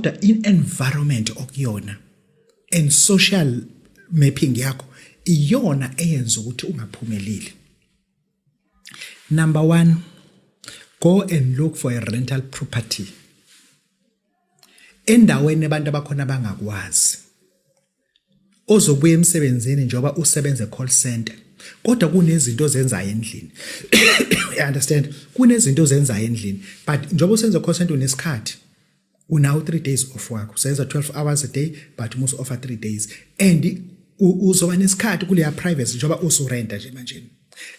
kodwa in-environment okuyona and social mapping yakho iyona eyenza ukuthi ungaphumeleli. Number 1, go and look for a rental property. Endaweni abantu abakhona bangakwazi. Ozobuya emsebenzini njengoba usebenza call center. Kodwa kunezinto ozenzayo endlini. You understand? Kunezinto ozenzayo endlini. But njengoba usenza call center unesikhathi. Unawo 3 days off work. Usenza 12 hours a day but you must offer 3 days. And uzoba nesikhathi kuleya privacy njengoba usurenta nje manje.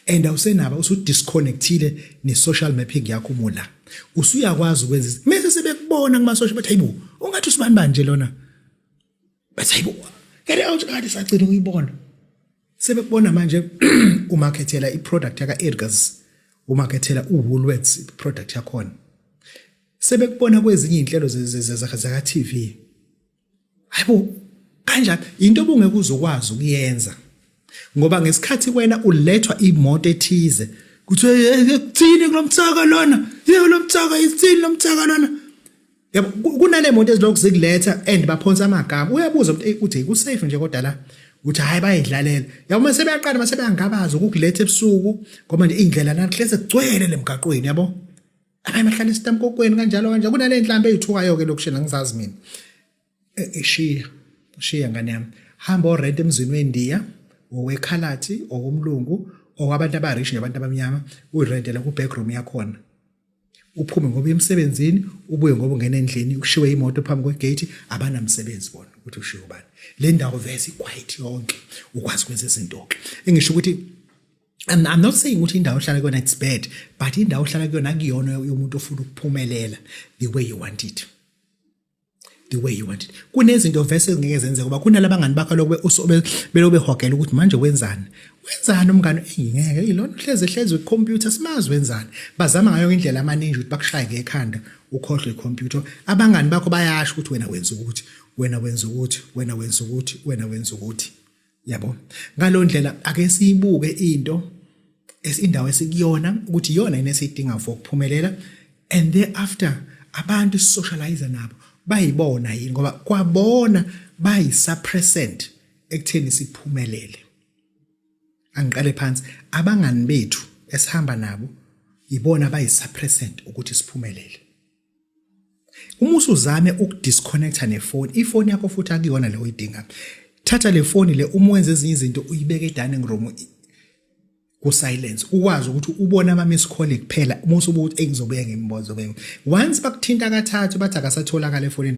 And awusenaba usudisconnectile ne-social mapping yakho mula. Usuyakwazi ukwenza mase sebekubona kuma social bathi hayibo ungathi usibani banje lona. Bathi hayibo get out kade sacela ukuyibona. Sebekubona manje umarketela iproduct yaka Edgars, umarketela uWoolworths product yakhona. Sebekubona kwezinye inhlelo zaka TV. Hayibo kanjani into obungeke uzokwazi ukuyenza. Ngoba ngesikhathi wena ulethwa imoto ethize kuthiwe kuthini kulomthaka lona yebo lomthaka isithini lomthaka lona yabo kunale moto ezilokhu zikuletha and baphonsa amagama uyabuza ukuthi ku safe nje kodwa la uthi hayi bayidlalela yabo mase beyaqala mase beyangabaza ukukuletha ebusuku ngoba nje indlela nahleze kugcwele lemgaqweni yabo abaye mahlala isitamkokweni kanjalo kunale nhlambe ezithukayo ke lokushena ngizazi mina shiya ngane yami hamba orent emzini wendiya owekhalathi okumlungu okwabantu abarish nabantu abamnyama urentela ku backroom yakhona uphume ngoba emsebenzini ubuye ngoba ungena endlini ukushiwe imoto phambi kwegate abanamsebenzi bona ukuthi ushiwe ubani le ndawo vese quiet yonke ukwazi ukwenza izinto ke engisho ukuthi I'm not saying ukuthi indawo ohlala kuyona it's bad but indawo ohlala kuyona akuyona yomuntu ofuna ukuphumelela the way you want it. The way you want it. Kunezinto vese ngeke zenze ngoba kunalabangani bakho lokube belobe hogela ukuthi manje wenzani umngane engeke ilona hleze kwicomputer simazi wenzani bazama ngayo indlela amaningi ukuthi bakushaye ngekhanda ukhohlwe icomputer abangani bakho bayasho ukuthi wena wenza ukuthi yabo ngalo ndlela ake siyibuke into esindawo esikuyona ukuthi iyona inesidinga for ukuphumelela and thereafter abantu socialize nabo bayibona yini ngoba kwabona bayisuppressant ekutheni siphumelele. Angiqale phansi abangani bethu esihamba nabo ibona bayisuppressant ukuthi siphumelele. Uma usuzame ukudisconnecta nefone ifone yakho futhi akuyona le oyidinga thatha le phone le uma wenza ezinye izinto uyibeke edining room ku silence ukwazi ukuthi ubone ama miss call kuphela uma usubuthi engizobuye ngimbozo once bakuthinta kathathu bathi akasatholakala efonini